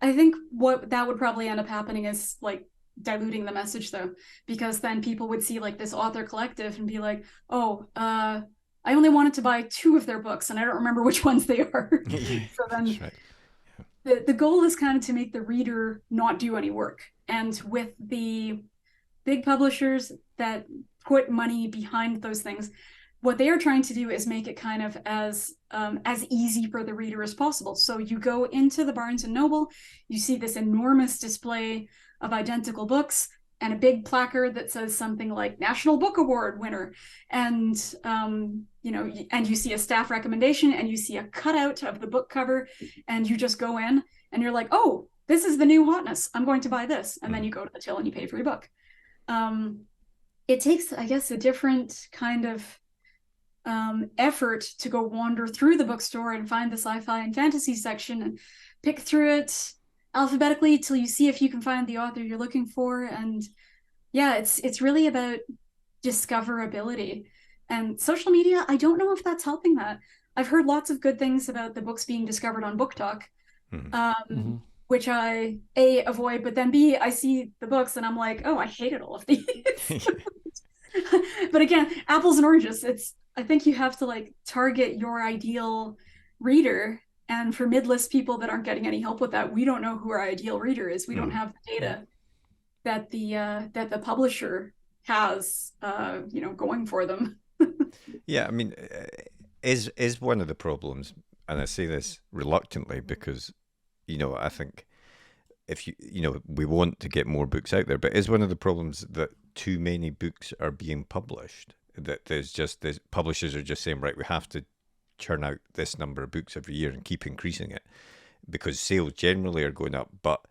think what that would probably end up happening is like diluting the message, though, because then people would see like this author collective and be like, oh, I only wanted to buy 2 of their books, and I don't remember which ones they are. So then That's right. the goal is kind of to make the reader not do any work. And with the big publishers that put money behind those things, what they are trying to do is make it kind of as easy for the reader as possible. So you go into the Barnes and Noble, you see this enormous display of identical books and a big placard that says something like National Book Award winner, and you know, and you see a staff recommendation, and you see a cutout of the book cover, and you just go in and you're like, oh, this is the new hotness, I'm going to buy this, and then you go to the till and you pay for your book. It takes, I guess, a different kind of effort to go wander through the bookstore and find the sci-fi and fantasy section and pick through it alphabetically till you see if you can find the author you're looking for. And yeah, it's really about discoverability. And social media, I don't know if that's helping that. I've heard lots of good things about the books being discovered on Book Talk, which I A, avoid, but then B, I see the books and I'm like, oh, I hated all of these. But again, apples and oranges. I think you have to like target your ideal reader. And for mid-list people that aren't getting any help with that, we don't know who our ideal reader is. We don't have the data that the publisher has, going for them. Yeah, I mean, is one of the problems, and I say this reluctantly because, I think if we want to get more books out there, but is one of the problems that too many books are being published? That there's publishers are just saying, right, we have to churn out this number of books every year and keep increasing it because sales generally are going up. But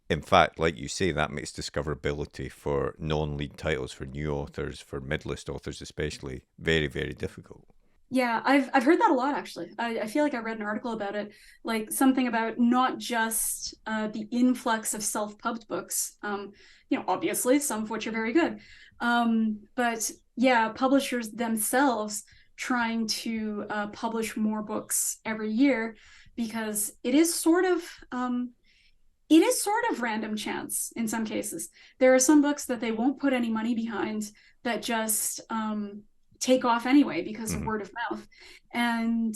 in fact, like you say, that makes discoverability for non-lead titles, for new authors, for mid-list authors especially, very, very difficult. Yeah, I've heard that a lot, actually. I feel like I read an article about it, like something about not just the influx of self-pubbed books, obviously, some of which are very good, but yeah, publishers themselves trying to publish more books every year, because it is sort of random chance in some cases. There are some books that they won't put any money behind that just take off anyway because of word of mouth. And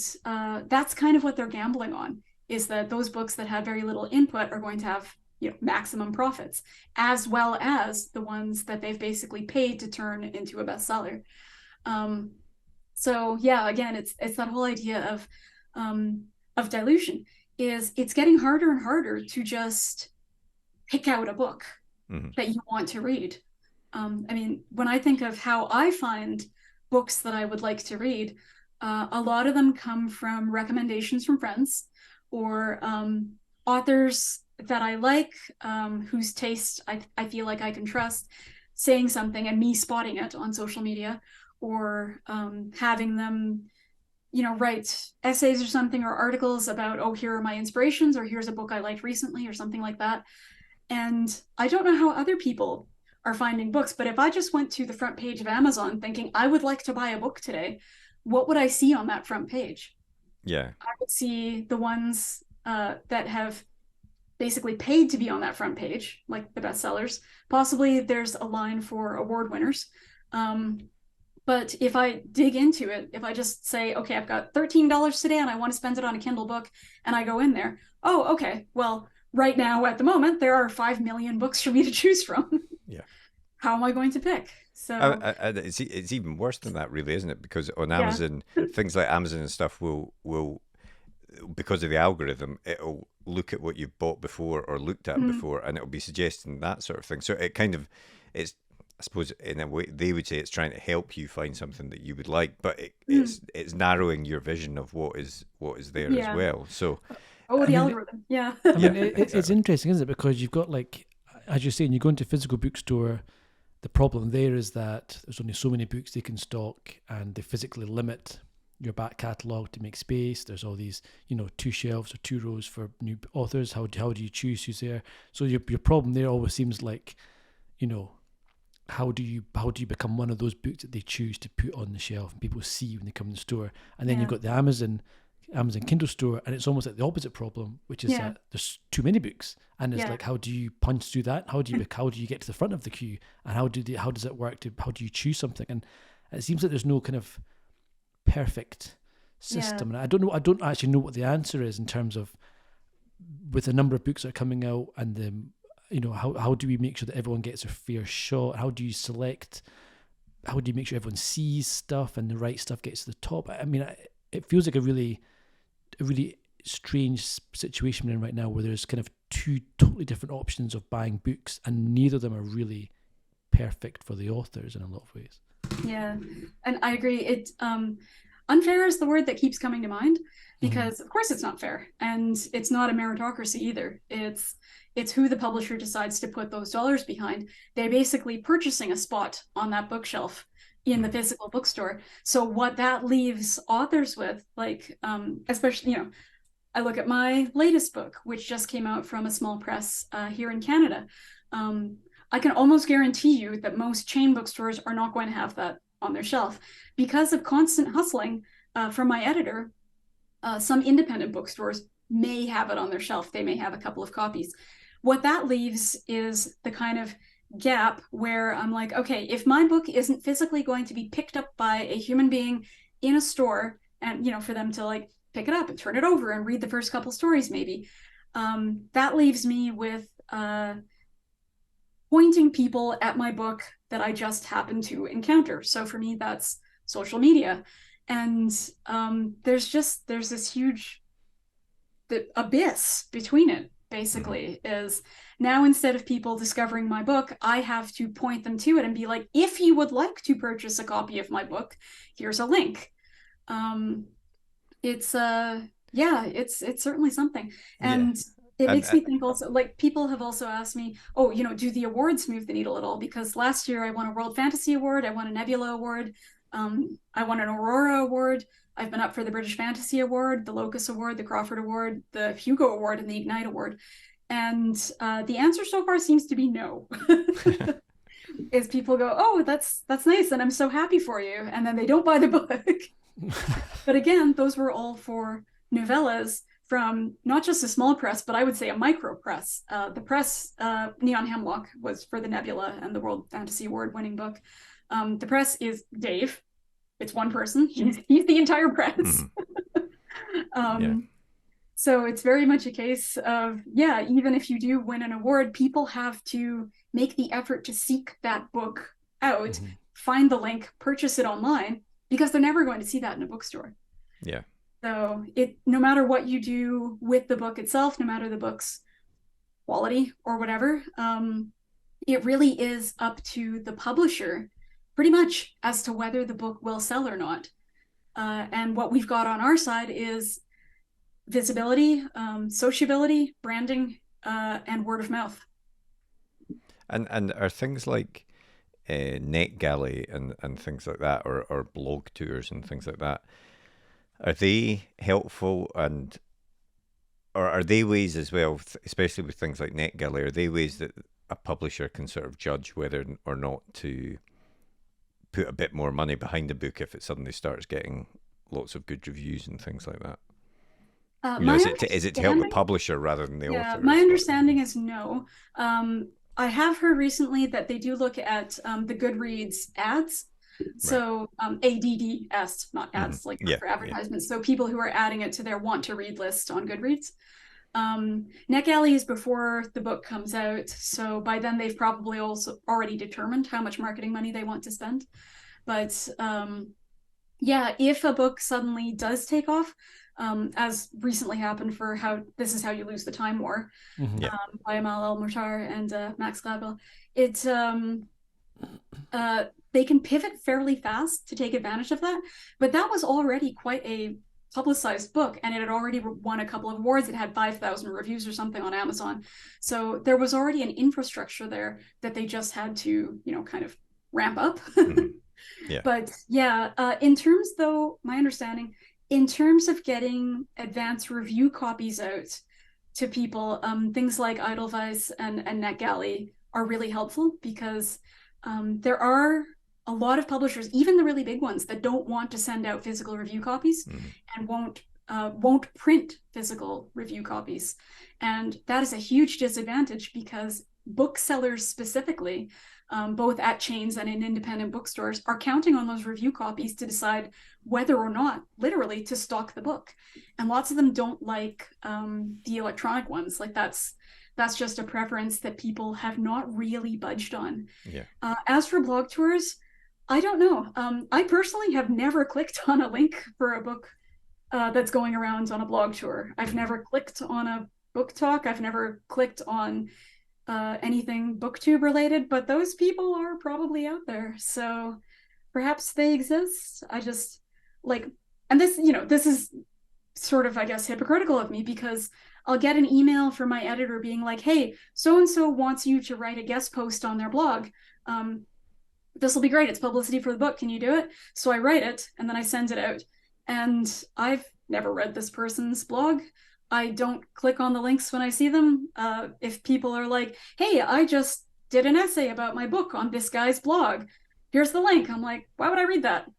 that's kind of what they're gambling on, is that those books that have very little input are going to have maximum profits, as well as the ones that they've basically paid to turn into a bestseller. So yeah, again, it's that whole idea of dilution. It's getting harder and harder to just pick out a book that you want to read. I mean, when I think of how I find books that I would like to read, a lot of them come from recommendations from friends or authors that I like, whose taste I feel like I can trust, saying something and me spotting it on social media, or having them, write essays or something, or articles about, oh, here are my inspirations, or here's a book I liked recently, or something like that. And I don't know how other people are finding books, but if I just went to the front page of Amazon thinking I would like to buy a book today, what would I see on that front page? Yeah, I would see the ones that have basically paid to be on that front page, like the bestsellers. Possibly there's a line for award winners. But if I dig into it, if I just say, okay, I've got $13 today and I want to spend it on a Kindle book, and I go in there, oh, okay, well, right now at the moment, there are 5 million books for me to choose from. Yeah. How am I going to pick? So it's even worse than that, really, isn't it? Because on Amazon, things like Amazon and stuff will, because of the algorithm, it'll look at what you've bought before or looked at before, and it'll be suggesting that sort of thing. So it's I suppose in a way they would say it's trying to help you find something that you would like, but it's narrowing your vision of what is there as well. So algorithm, it's interesting, isn't it? Because you've got, like, as you're saying, you go into a physical bookstore. The problem there is that there's only so many books they can stock, and they physically limit your back catalogue to make space. There's all these, 2 shelves or 2 rows for new authors. How do you choose who's there? So your problem there always seems like, how do you become one of those books that they choose to put on the shelf and people see when they come in the store? And then you've got the Amazon Kindle store, and it's almost like the opposite problem, which is that there's too many books, and it's like, how do you punch through that? How do you get to the front of the queue, and how does it work? How do you choose something? And it seems like there's no kind of perfect system. And I don't actually know what the answer is in terms of, with the number of books that are coming out, and the, you know, how do we make sure that everyone gets a fair shot? How do you select? How do you make sure everyone sees stuff and the right stuff gets to the top? I mean, it feels like a really strange situation we're in right now, where there's kind of two totally different options of buying books, and neither of them are really perfect for the authors in a lot of ways. Yeah, and I agree. It unfair is the word that keeps coming to mind, because of course it's not fair, and it's not a meritocracy either. It's who the publisher decides to put those dollars behind. They're basically purchasing a spot on that bookshelf in the physical bookstore. So what that leaves authors with, like, especially, you know, I look at my latest book, which just came out from a small press here in Canada. I can almost guarantee you that most chain bookstores are not going to have that on their shelf. Because of constant hustling from my editor, some independent bookstores may have it on their shelf. They may have a couple of copies. What that leaves is the kind of gap where I'm like, okay, if my book isn't physically going to be picked up by a human being in a store, and, you know, for them to like pick it up and turn it over and read the first couple stories maybe, that leaves me with pointing people at my book that I just happened to encounter. So for me, that's social media. And there's this huge abyss between it, basically, is now instead of people discovering my book, I have to point them to it and be like, if you would like to purchase a copy of my book, here's a link. It's certainly something. And it makes me think also, like, people have also asked me, oh, you know, do the awards move the needle at all? Because last year I won a World Fantasy Award, I won a Nebula Award, I won an Aurora Award, I've been up for the British Fantasy Award, the Locus Award, the Crawford Award, the Hugo Award, and the Ignite Award. And the answer so far seems to be no. Is people go, oh, that's nice, and I'm so happy for you, and then they don't buy the book. But again, those were all for novellas from not just a small press, but I would say a micro press. The press, Neon Hemlock, was for the Nebula and the World Fantasy Award winning book. The press is Dave. It's one person. He's the entire press. So it's very much a case of, yeah, even if you do win an award, people have to make the effort to seek that book out, find the link, purchase it online, because they're never going to see that in a bookstore. Yeah. So no matter what you do with the book itself, no matter the book's quality or whatever, it really is up to the publisher pretty much as to whether the book will sell or not. And what we've got on our side is visibility, sociability, branding, and word of mouth. And are things like NetGalley and things like that, or blog tours and things like that, are they helpful, or are they ways as well, especially with things like NetGalley, are they ways that a publisher can sort of judge whether or not to put a bit more money behind the book if it suddenly starts getting lots of good reviews and things like that? Is it to help the publisher rather than the author? My understanding is no. I have heard recently that they do look at the Goodreads ads. So ADDS, not ads, for advertisements. So people who are adding it to their want to read list on Goodreads. NetGalley is before the book comes out, so by then they've probably also already determined how much marketing money they want to spend. But if a book suddenly does take off, as recently happened for This Is How You Lose the Time War, by Amal El-Mortar and Max Gladwell, they can pivot fairly fast to take advantage of that. But that was already quite a publicized book, and it had already won a couple of awards. It had 5,000 reviews or something on Amazon. So there was already an infrastructure there that they just had to, kind of ramp up. But in terms, though, my understanding, in terms of getting advanced review copies out to people, things like Edelweiss and NetGalley are really helpful, because there are a lot of publishers, even the really big ones, that don't want to send out physical review copies and won't print physical review copies. And that is a huge disadvantage, because booksellers specifically, both at chains and in independent bookstores, are counting on those review copies to decide whether or not, literally, to stock the book. And lots of them don't like the electronic ones. Like that's just a preference that people have not really budged on. Yeah. As for blog tours, I don't know. I personally have never clicked on a link for a book that's going around on a blog tour. I've never clicked on a book talk. I've never clicked on anything booktube related, but those people are probably out there. So perhaps they exist. I just and this, this is sort of, I guess, hypocritical of me, because I'll get an email from my editor being like, hey, so-and-so wants you to write a guest post on their blog. This will be great. It's publicity for the book. Can you do it? So I write it and then I send it out. And I've never read this person's blog. I don't click on the links when I see them. If people are like, hey, I just did an essay about my book on this guy's blog, here's the link. I'm like, why would I read that?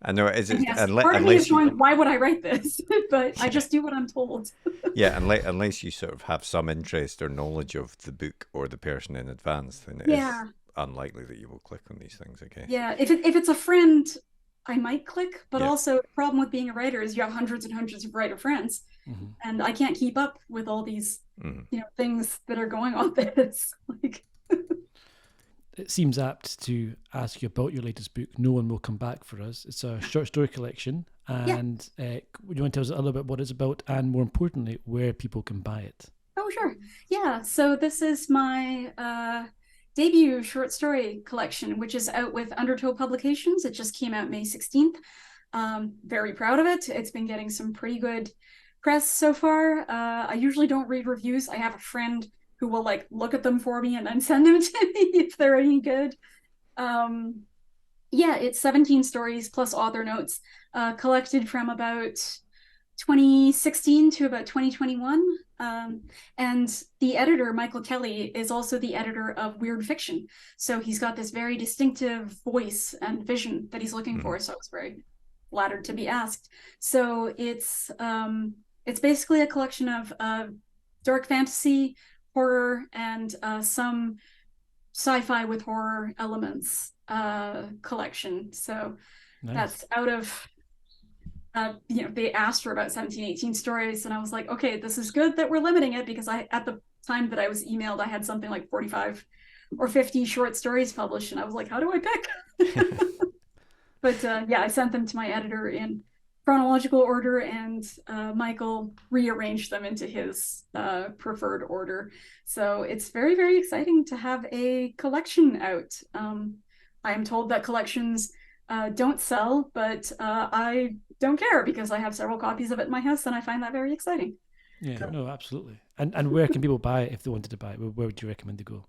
I know. Is it? Yes, part of me is going, why would I write this? But I just do what I'm told. Yeah, unless you sort of have some interest or knowledge of the book or the person in advance, then it is unlikely that you will click on these things. Okay. Yeah, if it's a friend, I might click, but also the problem with being a writer is you have hundreds and hundreds of writer friends, and I can't keep up with all these things that are going on this. It seems apt to ask you about your latest book, No One Will Come Back for Us. It's a short story collection, and you want to tell us a little bit what it's about, and more importantly, where people can buy it? Oh, sure. Yeah, so this is my debut short story collection, which is out with Undertow Publications. It just came out May 16th. Very proud of it. It's been getting some pretty good press so far. I usually don't read reviews. I have a friend who will look at them for me and then send them to me if they're any good. It's 17 stories plus author notes, collected from about 2016 to about 2021. And the editor, Michael Kelly, is also the editor of Weird Fiction. So he's got this very distinctive voice and vision that he's looking for. So I was very flattered to be asked. So it's basically a collection of dark fantasy, horror, and some sci-fi with horror elements collection. So that's out of they asked for about 17, 18 stories, and I was like, okay, this is good that we're limiting it, because at the time that I was emailed, I had something like 45 or 50 short stories published, and I was like, how do I pick? But I sent them to my editor in chronological order, and Michael rearranged them into his preferred order. So it's very, very exciting to have a collection out. I am told that collections don't sell, but I don't care, because I have several copies of it in my house, and I find that very exciting. Yeah, no, absolutely. And where can people buy it if they wanted to buy it? Where would you recommend to go?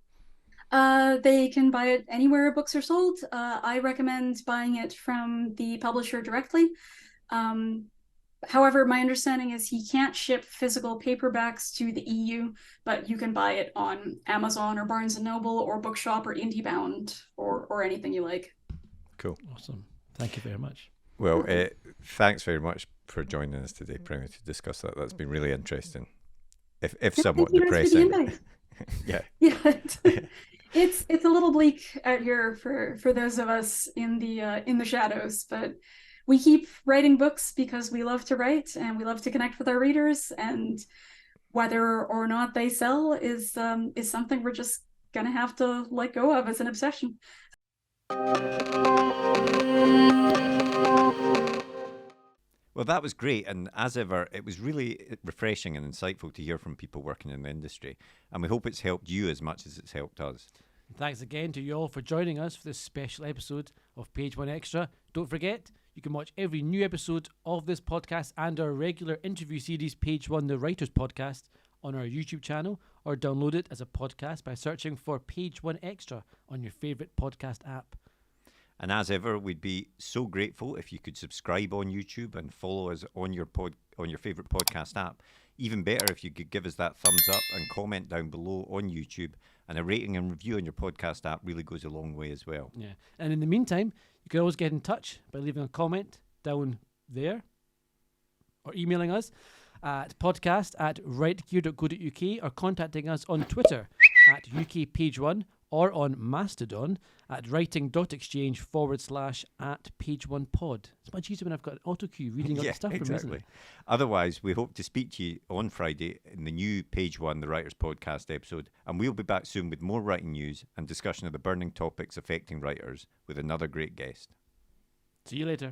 They can buy it anywhere books are sold. I recommend buying it from the publisher directly. However, my understanding is he can't ship physical paperbacks to the EU, but you can buy it on Amazon or Barnes & Noble or Bookshop or IndieBound or anything you like. Cool. Awesome. Thank you very much. Well, thanks very much for joining us today, Premee, to discuss that. That's been really interesting, if somewhat depressing. Yeah. It's a little bleak out here for those of us in the shadows, but we keep writing books because we love to write and we love to connect with our readers, and whether or not they sell is something we're just gonna have to let go of as an obsession. Well, that was great, and as ever, it was really refreshing and insightful to hear from people working in the industry, and we hope it's helped you as much as it's helped us. Thanks again to you all for joining us for this special episode of Page One Extra. Don't forget, you can watch every new episode of this podcast and our regular interview series, Page One, the Writers Podcast, on our YouTube channel, or download it as a podcast by searching for Page One Extra on your favourite podcast app. And as ever, we'd be so grateful if you could subscribe on YouTube and follow us on your favourite podcast app. Even better if you could give us that thumbs up and comment down below on YouTube. And a rating and review on your podcast app really goes a long way as well. Yeah. And in the meantime, you can always get in touch by leaving a comment down there or emailing us at podcast@rightgear.co.uk or contacting us on Twitter at UKPage1 or on Mastodon at writing.exchange/@page1pod. It's much easier when I've got an autocue reading out the stuff from me, isn't it? Otherwise, we hope to speak to you on Friday in the new Page One, the Writers Podcast episode, and we'll be back soon with more writing news and discussion of the burning topics affecting writers with another great guest. See you later.